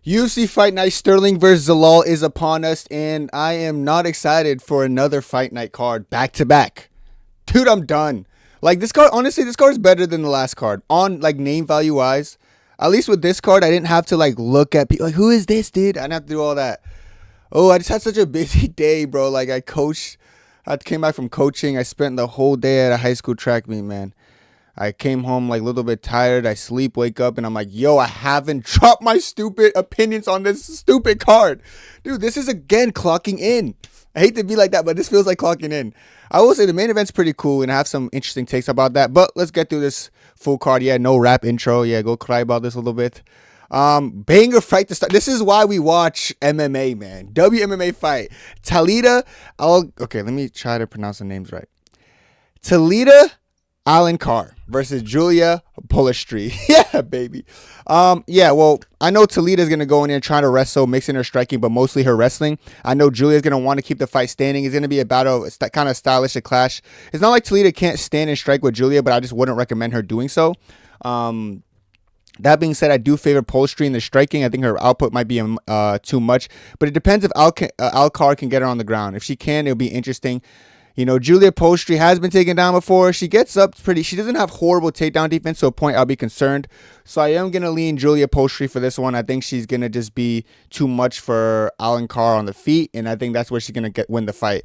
UFC Fight Night Sterling versus Zalal is upon us, and I am not excited for another Fight Night card back to back. Dude, I'm done. Like this card, honestly, this card is better than the last card on like name value wise. At least with this card, I didn't have to like look at people like who is this dude. I didn't have to do all that. Oh, I just had such a busy day, bro. Like I coached, I came back from coaching. I spent the whole day at a high school track meet, man. I came home like a little bit tired. I sleep, wake up, and I'm like, yo, I haven't dropped my stupid opinions on this stupid card. Dude, this is again clocking in. I hate to be like that, but this feels like clocking in. I will say the main event's pretty cool, and I have some interesting takes about that. But let's get through this full card. Yeah, no rap intro. Yeah, go cry about this a little bit. Banger fight to start. This is why we watch MMA, man. WMMA fight. Okay, let me try to pronounce the names right. Talita Alencar versus Julia Polastri. Yeah, baby. Yeah, well, I know Talita's going to go in there and try to wrestle, mixing her striking, but mostly her wrestling. I know Julia's going to want to keep the fight standing. It's going to be a battle, kind of stylish, a clash. It's not like Talita can't stand and strike with Julia, but I just wouldn't recommend her doing so. That being said, I do favor Polastri in the striking. I think her output might be too much, but it depends if Alencar can get her on the ground. If she can, it'll be interesting. You know, Julia Polastri has been taken down before. She gets up pretty. She doesn't have horrible takedown defense, to a point I'll be concerned. So I am going to lean Julia Polastri for this one. I think she's going to just be too much for Alencar on the feet, and I think that's where she's going to win the fight.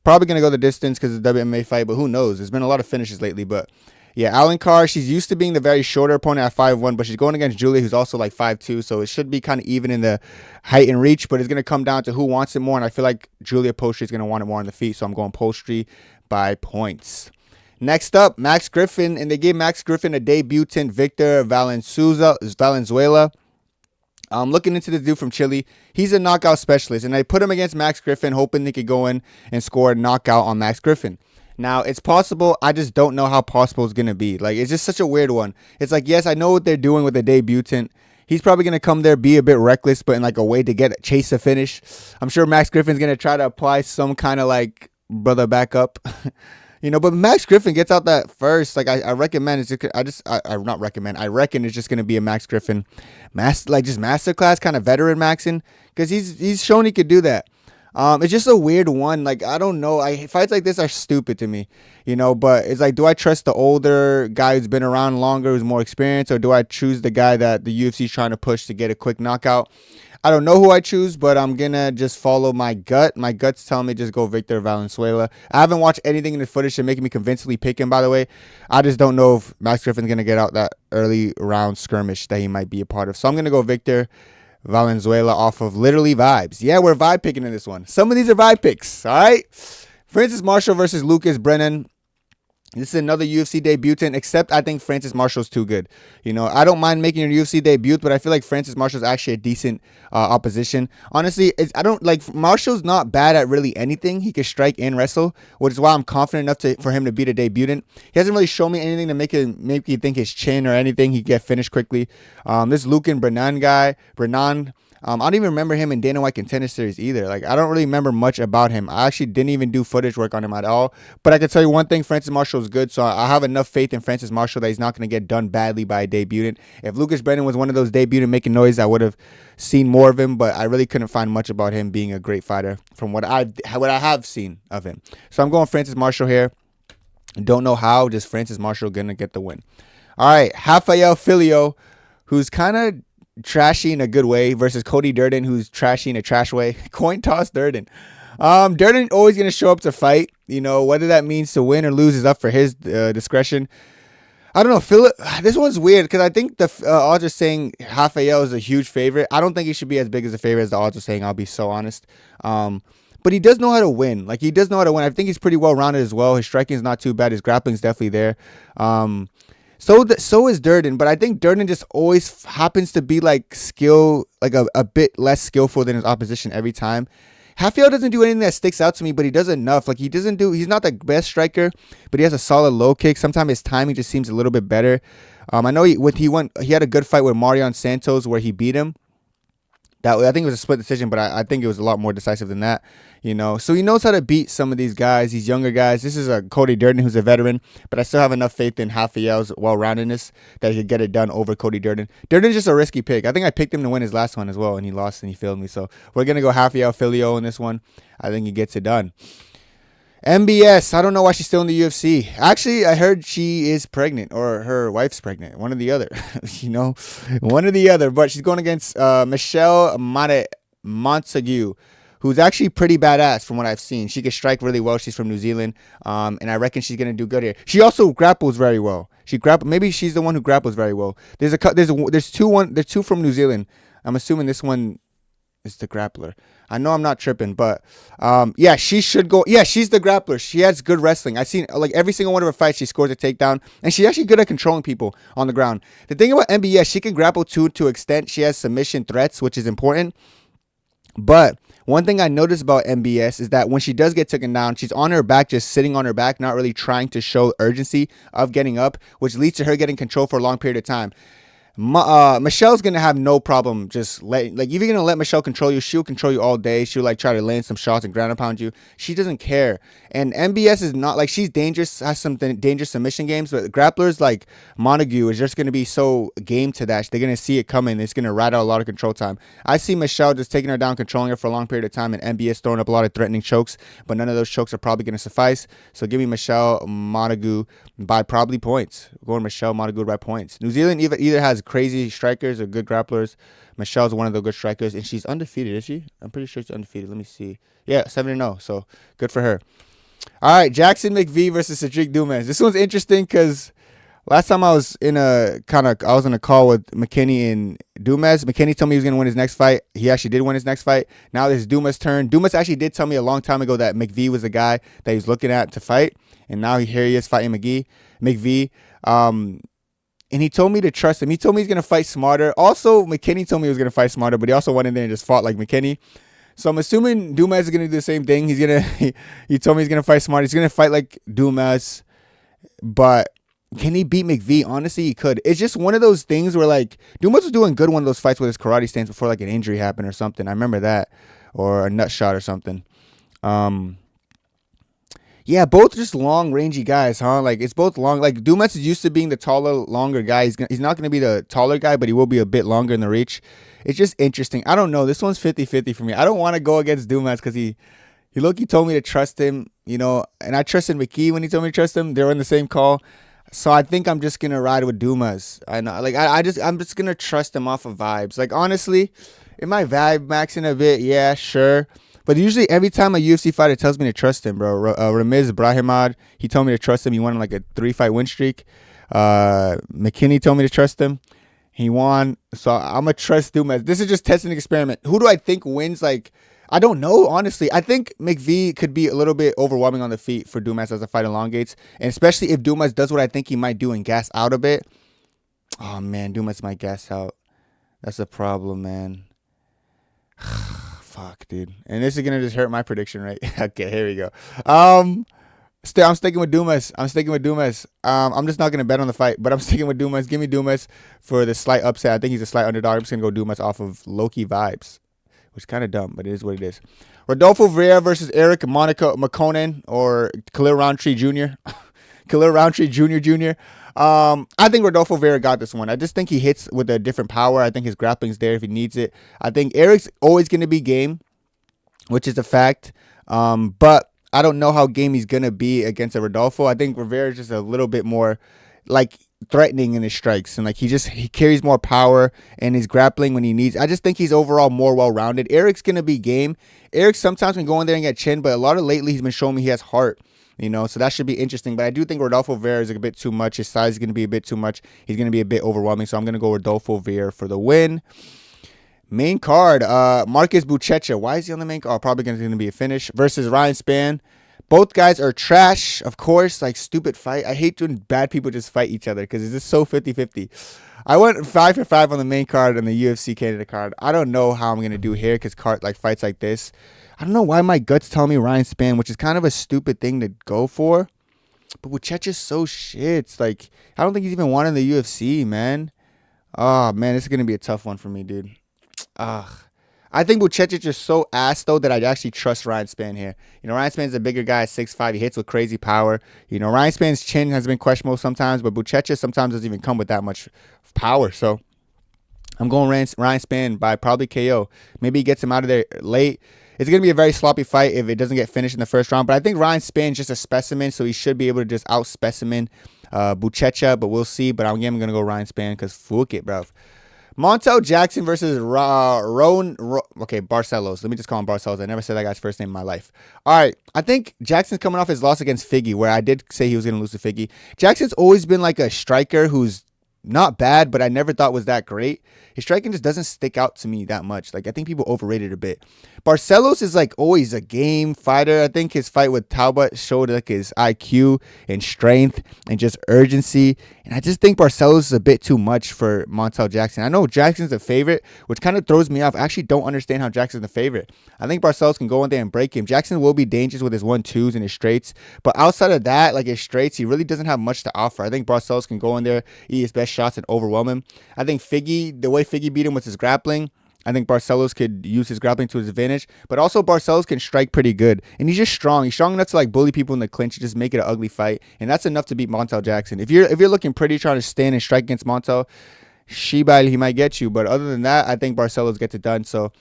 Probably going to go the distance because it's a WMA fight, but who knows? There's been a lot of finishes lately, but yeah, Alencar, she's used to being the very shorter opponent at 5'1", but she's going against Julia, who's also like 5'2", so it should be kind of even in the height and reach, but it's going to come down to who wants it more, and I feel like Julia Polastri is going to want it more on the feet, so I'm going Polastri by points. Next up, Max Griffin, and they gave Max Griffin a debutant, Victor Valenzuela. I'm looking into this dude from Chile. He's a knockout specialist, and I put him against Max Griffin, hoping they could go in and score a knockout on Max Griffin. Now, it's possible. I just don't know how possible it's going to be. Like, it's just such a weird one. It's like, yes, I know what they're doing with the debutant. He's probably going to come there, be a bit reckless, but in like a way to chase a finish. I'm sure Max Griffin's going to try to apply some kind of like, brother, back up. You know, but Max Griffin gets out that first. Like, I recommend it's just, I not recommend. I reckon it's just going to be a Max Griffin masterclass, kind of veteran Maxin, because he's shown he could do that. It's just a weird one. Like, I don't know. Fights like this are stupid to me, you know, but it's like, do I trust the older guy who's been around longer, who's more experienced, or do I choose the guy that the UFC is trying to push to get a quick knockout? I don't know who I choose, but I'm going to just follow my gut. My gut's telling me just go Victor Valenzuela. I haven't watched anything in the footage to make me convincingly pick him, by the way. I just don't know if Max Griffin's going to get out that early round skirmish that he might be a part of. So I'm going to go Victor Valenzuela off of literally vibes. Yeah, we're vibe picking in this one. Some of these are vibe picks, all right? Francis Marshall versus Lucas Brennan. This is another UFC debutant, except I think Francis Marshall's too good. You know, I don't mind making your UFC debut, but I feel like Francis Marshall's actually a decent opposition. Honestly, I don't like Marshall's not bad at really anything. He can strike and wrestle, which is why I'm confident enough for him to beat a debutant. He hasn't really shown me anything to make me think his chin or anything. He get finished quickly. This Lucan Brennan guy, I don't even remember him in Dana White Contender Series either. Like, I don't really remember much about him. I actually didn't even do footage work on him at all. But I can tell you one thing, Francis Marshall is good, so I have enough faith in Francis Marshall that he's not going to get done badly by a debutant. If Lucas Brennan was one of those debutant making noise, I would have seen more of him, but I really couldn't find much about him being a great fighter from what I have seen of him. So I'm going Francis Marshall here. Don't know how, just Francis Marshall going to get the win. All right, Rafael Filho, who's kind of trashy in a good way, versus Cody Durden, who's trashy in a trash way. Coin toss Durden. Durden always going to show up to fight. You know, whether that means to win or lose is up for his discretion. I don't know. This one's weird because I think the odds are saying Rafael is a huge favorite. I don't think he should be as big as a favorite as the odds are saying. I'll be so honest. But he does know how to win. Like, he does know how to win. I think he's pretty well rounded as well. His striking is not too bad. His grappling's definitely there. So is Durden, but I think Durden just always happens to be like a bit less skillful than his opposition every time. Rafael doesn't do anything that sticks out to me, but he does enough. Like, he's not the best striker, but he has a solid low kick. Sometimes his timing just seems a little bit better. I know he had a good fight with Marion Santos where he beat him. That I think it was a split decision, but I think it was a lot more decisive than that, you know. So he knows how to beat some of these guys, these younger guys. This is a Cody Durden who's a veteran, but I still have enough faith in Rafael's well-roundedness that he could get it done over Cody Durden. Durden's just a risky pick. I think I picked him to win his last one as well, and he lost and he failed me. So we're gonna go Rafael Filho in this one. I think he gets it done. MBS, I don't know why she's still in the UFC. Actually, I heard she is pregnant or her wife's pregnant. One or the other. You know, one or the other. But she's going against Michelle Montague, who's actually pretty badass from what I've seen. She can strike really well. She's from New Zealand, and I reckon she's going to do good here. She also grapples very well. Maybe she's the one who grapples very well. There's two from New Zealand. I'm assuming this one is the grappler. I know I'm not tripping, but yeah, she should go. Yeah, she's the grappler. She has good wrestling. I've seen like every single one of her fights, she scores a takedown, and she's actually good at controlling people on the ground. The thing about MBS, she can grapple to an extent. She has submission threats, which is important. But one thing I noticed about MBS is that when she does get taken down, she's on her back, just sitting on her back, not really trying to show urgency of getting up, which leads to her getting control for a long period of time. Michelle's gonna have no problem just letting, like, if you're gonna let Michelle control you, she'll control you all day. She'll like try to land some shots and ground and pound you. She doesn't care. And MBS is not like, she's dangerous, has some dangerous submission games, but grapplers like Montague is just gonna be so game to that. They're gonna see it coming. It's gonna ride out a lot of control time. I see Michelle just taking her down, controlling her for a long period of time, and MBS throwing up a lot of threatening chokes, but none of those chokes are probably gonna suffice. So give me Michelle Montague by probably points. Going Michelle Montague by points. New Zealand either has crazy strikers or good grapplers. Michelle's one of the good strikers, and she's undefeated, is she? I'm pretty sure she's undefeated. Let me see. Yeah, 7-0, so good for her. All right, Jackson McGee versus Cedric Dumas. This one's interesting because last time I was in a call with McKinney and Dumas. McKinney told me he was going to win his next fight. He actually did win his next fight. Now this is Dumas' turn. Dumas actually did tell me a long time ago that McVee was the guy that he was looking at to fight, and now here he is fighting McVee. And he told me to trust him. He told me he's going to fight smarter. Also, McKinney told me he was going to fight smarter, but he also went in there and just fought like McKinney. So I'm assuming Dumas is going to do the same thing. He told me he's going to fight smart. He's going to fight like Dumas. But can he beat McVee? Honestly, he could. It's just one of those things where, like, Dumas was doing good one of those fights with his karate stance before like an injury happened or something. I remember that. Or a nut shot or something. Yeah, both just long, rangy guys, huh? Like, it's both long. Like, Dumas is used to being the taller, longer guy. He's not going to be the taller guy, but he will be a bit longer in the reach. It's just interesting. I don't know. This one's 50-50 for me. I don't want to go against Dumas because he told me to trust him, you know, and I trusted McKee when he told me to trust him. They were in the same call. So I think I'm just going to ride with Dumas. I know. Like, I'm just going to trust him off of vibes. Like, honestly, am I vibe maxing a bit? Yeah, sure. But usually every time a UFC fighter tells me to trust him, bro. Ramiz Brahimad, he told me to trust him. He won like a 3-fight win streak. McKinney told me to trust him. He won. So I'm going to trust Dumas. This is just testing an experiment. Who do I think wins? Like, I don't know, honestly. I think McVee could be a little bit overwhelming on the feet for Dumas as the fight elongates. And especially if Dumas does what I think he might do and gas out a bit. Oh, man, Dumas might gas out. That's a problem, man. Fuck, dude. And this is going to just hurt my prediction, right? Okay, here we go. I'm sticking with Dumas. I'm just not going to bet on the fight, but I'm sticking with Dumas. Give me Dumas for the slight upset. I think he's a slight underdog. I'm just going to go Dumas off of low-key vibes, which is kind of dumb, but it is what it is. Rodolfo Vieira versus Eric McConan or Khalil Roundtree Jr. Khalil Roundtree Jr. I think Rodolfo Vieira got this one. I just think he hits with a different power. I think his grappling's there if he needs it. I think Eric's always going to be game, which is a fact. But I don't know how game he's going to be against a Rodolfo. I think Vieira's just a little bit more like threatening in his strikes, and like he carries more power and his grappling when he needs. I just think he's overall more well-rounded. Eric's going to be game. Eric sometimes can go in there and get chin, but a lot of lately he's been showing me he has heart. You know, so that should be interesting. But I do think Rodolfo Vieira is a bit too much. His size is going to be a bit too much. He's going to be a bit overwhelming. So I'm going to go Rodolfo Vieira for the win. Main card, Marcus Buchecha. Why is he on the main card? Oh, probably going to be a finish. Versus Ryan Spann. Both guys are trash, of course. Like, stupid fight. I hate when bad people just fight each other because it's just so 50-50. I went 5 for 5 on the main card and the UFC candidate card. I don't know how I'm going to do here because fights like this. I don't know why my guts tell me Ryan Spann, which is kind of a stupid thing to go for. But Buchecha's so shit. Like, I don't think he's even won in the UFC, man. Oh, man, this is going to be a tough one for me, dude. I think Buchecha is just so ass, though, that I'd actually trust Ryan Spann here. Ryan Spann's a bigger guy at 6'5". He hits with crazy power. Ryan Spann's chin has been questionable sometimes, but Buchecha sometimes doesn't even come with that much power. So I'm going Ryan Spann by probably KO. Maybe he gets him out of there late. It's going to be a very sloppy fight if it doesn't get finished in the first round. But I think Ryan Spann's just a specimen, so he should be able to just out-specimen Buchecha, but we'll see. But I'm going to go Ryan Spann because fuck it, bro. Montel Jackson versus Barcelos. Let me just call him Barcelos. I never said that guy's first name in my life. All right. I think Jackson's coming off his loss against Figgy, where I did say he was going to lose to Figgy. Jackson's always been like a striker who's not bad, but I never thought was that great. His striking just doesn't stick out to me that much. Like, I think people overrated it a bit. Barcelos is like always a game fighter. I think his fight with Talbot showed like his IQ and strength and just urgency. And I just think Barcelos is a bit too much for Montel Jackson. I know Jackson's a favorite, which kind of throws me off. I actually don't understand how Jackson's the favorite. I think Barcelos can go in there and break him. Jackson will be dangerous with his 1-2s and his straights. But outside of that, like his straights, he really doesn't have much to offer. I think Barcelos can go in there, eat his best shots, and overwhelm him. I think Figgy, the way Figgy beat him with his grappling, I think Barcelos could use his grappling to his advantage. But also Barcelos can strike pretty good. And he's just strong. He's strong enough to like bully people in the clinch and just make it an ugly fight. And that's enough to beat Montel Jackson. If you're looking pretty trying to stand and strike against Montel, he might get you. But other than that, I think Barcelos gets it done. So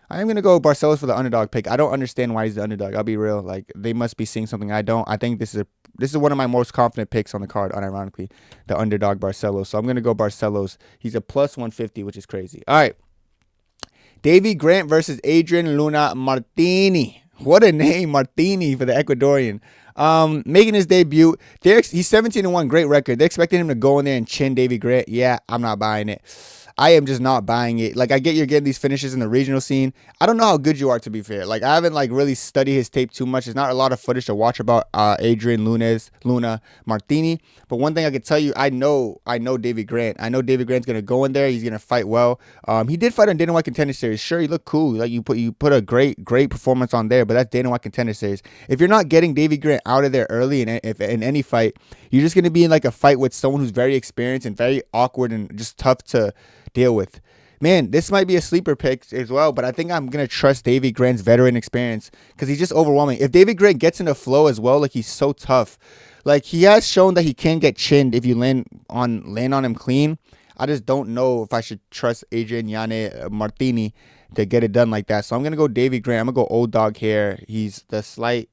I'm going to go Barcelos for the underdog pick. I don't understand why he's the underdog. I'll be real. Like, they must be seeing something I don't. I think this is one of my most confident picks on the card, unironically, the underdog Barcelos. So I'm going to go Barcelos. He's a plus 150, which is crazy. All right. Davy Grant versus Adrian Luna Martini. What a name, Martini, for the Ecuadorian. Making his debut. He's 17-1, great record. They're expecting him to go in there and chin Davy Grant. Yeah, I'm not buying it. I am just not buying it. Like, I get you're getting these finishes in the regional scene. I don't know how good you are, to be fair. Like, I haven't, like, really studied his tape too much. There's not a lot of footage to watch about Adrian Luna Martini. But one thing I can tell you, I know Davy Grant. I know Davy Grant's going to go in there. He's going to fight well. He did fight on Dana White Contender Series. Sure, he looked cool. Like, you put a great performance on there, but that's Dana White Contender Series. If you're not getting Davy Grant out of there early in any fight, you're just going to be in, like, a fight with someone who's very experienced and very awkward and just tough to deal with. Man, this might be a sleeper pick as well, but I think I'm going to trust Davy Grant's veteran experience because he's just overwhelming. If Davy Grant gets in a flow as well, like, he's so tough. Like, he has shown that he can get chinned if you land on him clean. I just don't know if I should trust Adrian Martini to get it done like that. So I'm going to go Davy Grant. I'm going to go old dog here. He's the slight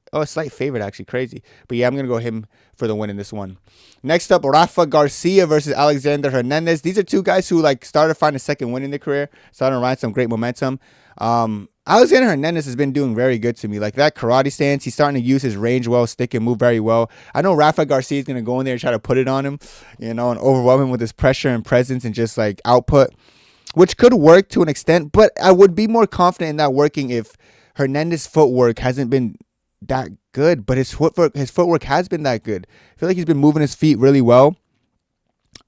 favorite, actually. Crazy. But yeah, I'm going to go him for the win in this one. Next up, Rafa Garcia versus Alexander Hernandez. These are two guys who like started finding a second win in their career, starting to ride some great momentum. Alexander Hernandez has been doing very good to me. Like, that karate stance, he's starting to use his range well, stick and move very well. I know Rafa Garcia is going to go in there and try to put it on him, and overwhelm him with his pressure and presence and just like output, which could work to an extent, but I would be more confident in that working if Hernandez's footwork hasn't been that good, but his footwork has been that good. I feel like he's been moving his feet really well.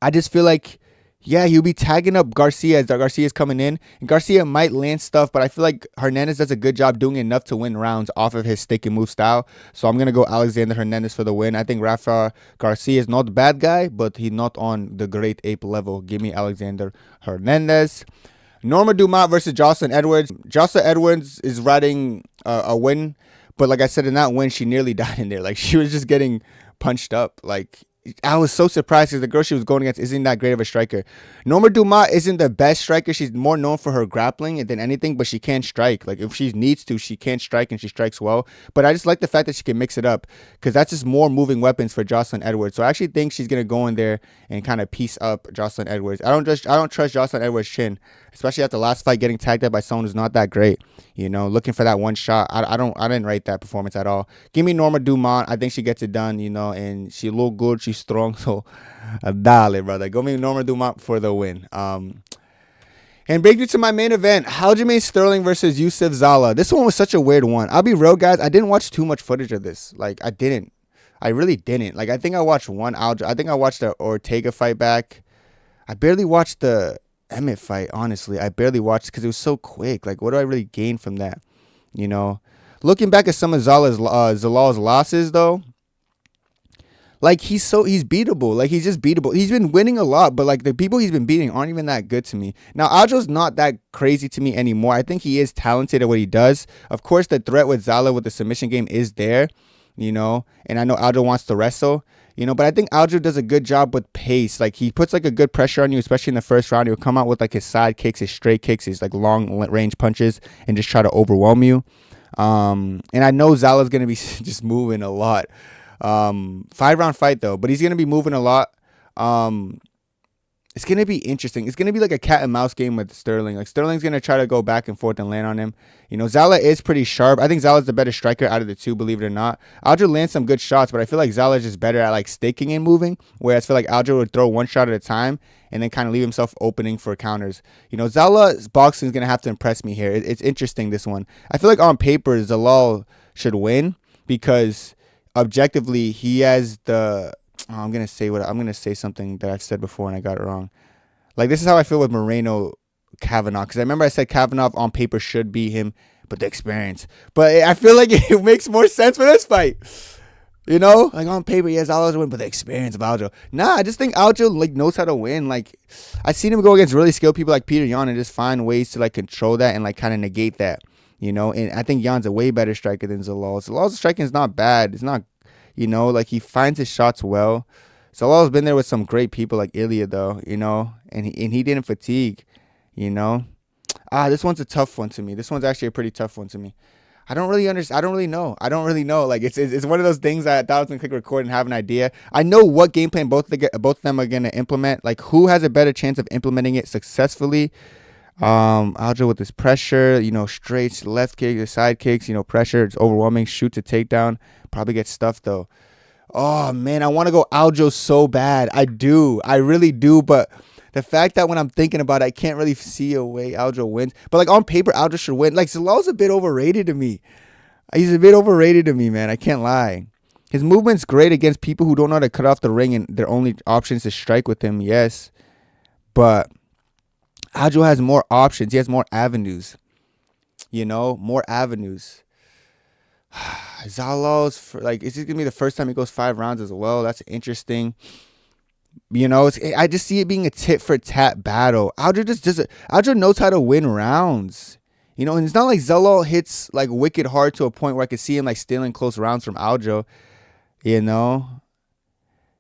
I just feel like, yeah, he'll be tagging up Garcia as Garcia's coming in, and Garcia might land stuff, but I feel like Hernandez does a good job doing enough to win rounds off of his stick and move style. So I'm going to go Alexander Hernandez for the win. I think Rafa Garcia is not a bad guy, but he's not on the great ape level. Give me Alexander Hernandez. Norma Dumont versus Jocelyn Edwards. Jocelyn Edwards is riding a win, but like I said, in that win, she nearly died in there. Like, she was just getting punched up. Like, I was so surprised because the girl she was going against isn't that great of a striker. Norma Dumont isn't the best striker. She's more known for her grappling than anything, but she can strike. Like, if she needs to, she can strike, and she strikes well. But I just like the fact that she can mix it up because that's just more moving weapons for Jocelyn Edwards. So I actually think she's going to go in there and kind of piece up Jocelyn Edwards. I don't trust Jocelyn Edwards' chin, especially after the last fight getting tagged up by someone who's not that great. Looking for that one shot. I didn't rate that performance at all. Give me Norma Dumont. I think she gets it done, and she look good. She's strong. So, dale, brother. Go me Norma Dumont for the win. And break you to my main event, Aljamain Sterling versus Youseff Zalal. This one was such a weird one. I'll be real, guys. I didn't watch too much footage of this. Like, I didn't. I really didn't. Like, I think I watched I think I watched the Ortega fight back. I barely watched the Emmett fight, honestly. I barely watched because it was so quick. Like, what do I really gain from that? Looking back at some of Zalal's losses, though, Like he's beatable. Like he's just beatable. He's been winning a lot, but like the people he's been beating aren't even that good to me. Now Aljo's not that crazy to me anymore. I think he is talented at what he does. Of course, the threat with Zala with the submission game is there, you know. And I know Aljo wants to wrestle, you know, but I think Aljo does a good job with pace. Like he puts like a good pressure on you, especially in the first round. He'll come out with like his side kicks, his straight kicks, his like long range punches, and just try to overwhelm you. And I know Zala's gonna be just moving a lot. 5-round fight though, but he's gonna be moving a lot. It's gonna be interesting. It's gonna be like a cat and mouse game with Sterling. Like Sterling's gonna try to go back and forth and land on him. You know, Zala is pretty sharp. I think Zala's the better striker out of the two, believe it or not. Aljo lands some good shots, but I feel like Zala's just better at like staking and moving. Whereas I feel like Aljo would throw one shot at a time and then kind of leave himself opening for counters. You know, Zala's boxing is gonna have to impress me here. It's interesting, this one. I feel like on paper Zalal should win because objectively he has the I'm gonna say something that I've said before and I got it wrong. Like this is how I feel with Moreno Kavanaugh, because I remember I said Kavanaugh on paper should be him, but the experience. But I feel like it makes more sense for this fight. You know, like on paper, yes, Aljo win, but the experience of Aljo. Nah, I just think Aljo like knows how to win. Like I've seen him go against really skilled people like Peter Yan and just find ways to like control that and like kind of negate that. You know, and I think Jan's a way better striker than Zalal. Zalal's striking is not bad. It's not, you know, like he finds his shots well. Zalal's been there with some great people like Ilya though, you know, and he didn't fatigue, you know. This one's a tough one to me. This one's actually a pretty tough one to me. I don't really understand. I don't really know. Like it's one of those things I thought I was gonna click record and have an idea. I know what game plan both of them are gonna implement. Like who has a better chance of implementing it successfully. Aljo with his pressure, you know, straight left kick, the side kicks, you know, pressure, it's overwhelming, shoots a takedown, probably gets stuffed though. Oh man, I want to go Aljo so bad. I really do, but the fact that when I'm thinking about it, I can't really see a way Aljo wins. But like on paper, Aljo should win. Like Zalal's a bit overrated to me. He's a bit overrated to me, man. I can't lie. His movement's great against people who don't know how to cut off the ring and their only option is to strike with him, yes. But Aljo has more options. He has more avenues. You know, more avenues. Zalal's like, is this gonna be the first time he goes 5 rounds as well? That's interesting. You know, I just see it being a tit for tat battle. Aljo just does it. Aljo knows how to win rounds. You know, and it's not like Zalal hits like wicked hard to a point where I could see him like stealing close rounds from Aljo. You know,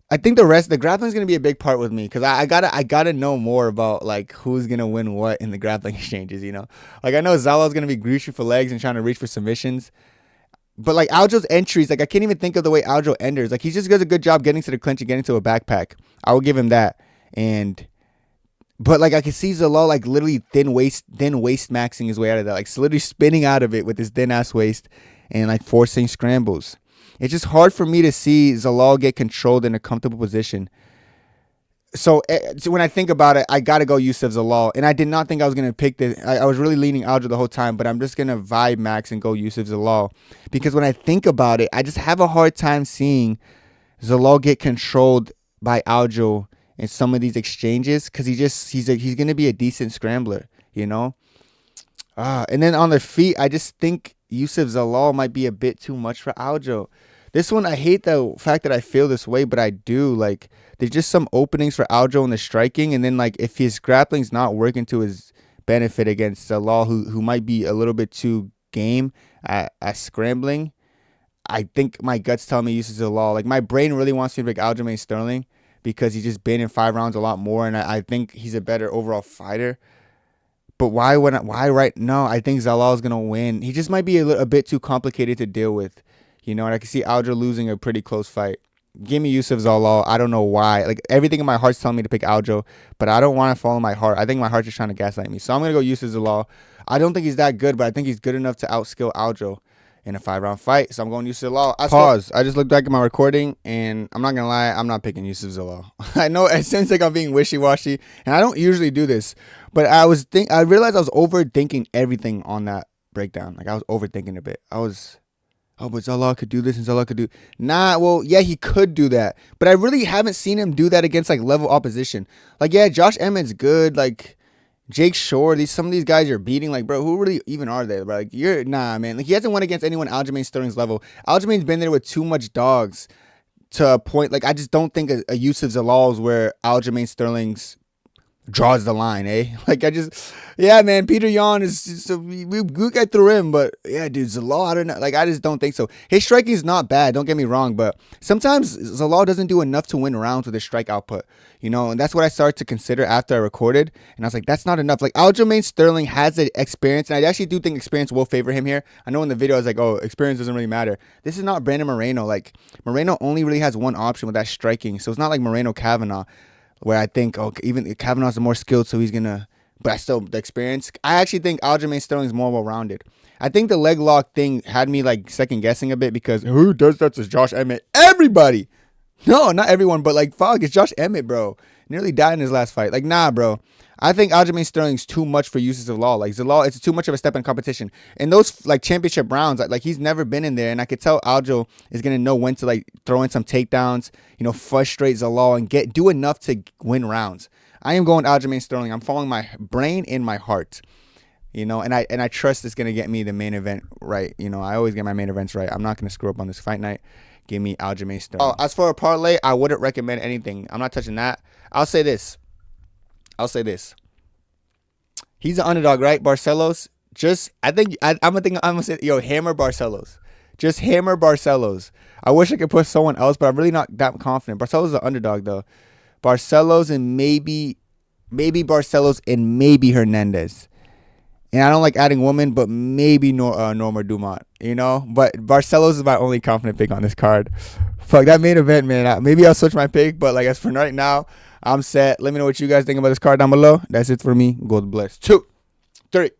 I think the grappling is gonna be a big part with me because I gotta know more about like who's gonna win what in the grappling exchanges. You know, like I know Zalal's gonna be reaching for legs and trying to reach for submissions. But like Aljo's entries, like I can't even think of the way Aljo enters. Like he just does a good job getting to the clinch and getting to a backpack. I will give him that. But like I can see Zalal like literally thin waist maxing his way out of that. Like literally spinning out of it with his thin ass waist and like forcing scrambles. It's just hard for me to see Zalal get controlled in a comfortable position. So when I think about it, I got to go Youseff Zalal. And I did not think I was going to pick this. I was really leaning Aljo the whole time, but I'm just going to vibe max and go Youseff Zalal. Because when I think about it, I just have a hard time seeing Zalal get controlled by Aljo in some of these exchanges. Because he's going to be a decent scrambler, you know? And then on the feet, I just think Youseff Zalal might be a bit too much for Aljo. This one, I hate the fact that I feel this way, but I do. Like, there's just some openings for Aljo in the striking. And then, like, if his grappling's not working to his benefit against Zalal, who might be a little bit too game at scrambling, I think my guts tell me Youseff Zalal. Like, my brain really wants me to pick Aljamain Sterling because he's just been in 5 rounds a lot more. And I think he's a better overall fighter. But why right now? I think Zalal is going to win. He just might be a bit too complicated to deal with. You know, and I can see Aljo losing a pretty close fight. Give me Youseff Zalal. I don't know why. Like, everything in my heart's telling me to pick Aljo, but I don't want to follow my heart. I think my heart's just trying to gaslight me. So I'm going to go Youseff Zalal. I don't think he's that good, but I think he's good enough to outskill Aljo in a 5-round fight. So I'm going Youseff Zalal. Pause. I just looked back at my recording, and I'm not going to lie. I'm not picking Youseff Zalal. I know it seems like I'm being wishy-washy, and I don't usually do this, but I realized I was overthinking everything on that breakdown. Like, I was overthinking a bit. But Zalal could do this and Zalal could do... Nah, well, yeah, he could do that. But I really haven't seen him do that against, like, level opposition. Like, yeah, Josh Emmett's good. Like, Jake Shore, some of these guys you're beating. Like, bro, who really even are they? Bro? Like, nah, man. Like, he hasn't won against anyone Aljamain Sterling's level. Aljamain's been there with too much dogs to a point. Like, I just don't think a Youseff Zalal is where Aljamain Sterling's draws the line, eh? Like, yeah, man, Peter Yan is, so we get through him, but yeah, dude, Zalal, I don't know. Like, I just don't think so. His striking is not bad, don't get me wrong, but sometimes Zalal doesn't do enough to win rounds with his strike output, you know, and that's what I started to consider after I recorded, and I was like, that's not enough. Like, Aljamain Sterling has the experience, and I actually do think experience will favor him here. I know in the video I was like, oh, experience doesn't really matter. This is not Brandon Moreno. Like, Moreno only really has one option with that striking, so it's not like Moreno Kavanaugh, where I think, okay, even Kavanaugh's more skilled, so he's gonna. But I still, the experience. I actually think Aljamain Sterling's more well-rounded. I think the leg lock thing had me like second guessing a bit because who does that to Josh Emmett? Everybody. No, not everyone, but like fuck, it's Josh Emmett, bro. Nearly died in his last fight. Like, nah, bro. I think Aljamain Sterling's too much for Youseff Zalal. Like, Zalal, it's too much of a step in competition. In those like championship rounds, like he's never been in there, and I could tell Aljo is gonna know when to like throw in some takedowns, you know, frustrate Zalal and do enough to win rounds. I am going Aljamain Sterling. I'm following my brain and my heart, you know, and I trust it's gonna get me the main event right. You know, I always get my main events right. I'm not gonna screw up on this fight night. Give me Aljamain Sterling. Oh, as for a parlay, I wouldn't recommend anything. I'm not touching that. I'll say this. He's an underdog, right? Barcelos. I'm gonna say, yo, hammer Barcelos. Just hammer Barcelos. I wish I could put someone else, but I'm really not that confident. Barcelos is an underdog though. Barcelos and maybe Barcelos and maybe Hernandez. And I don't like adding woman, but maybe Norma Dumont, you know? But Barcelos is my only confident pick on this card. Fuck, that main event, man. Maybe I'll switch my pick, but like as for right now, I'm set. Let me know what you guys think about this card down below. That's it for me. God bless. 2, 3.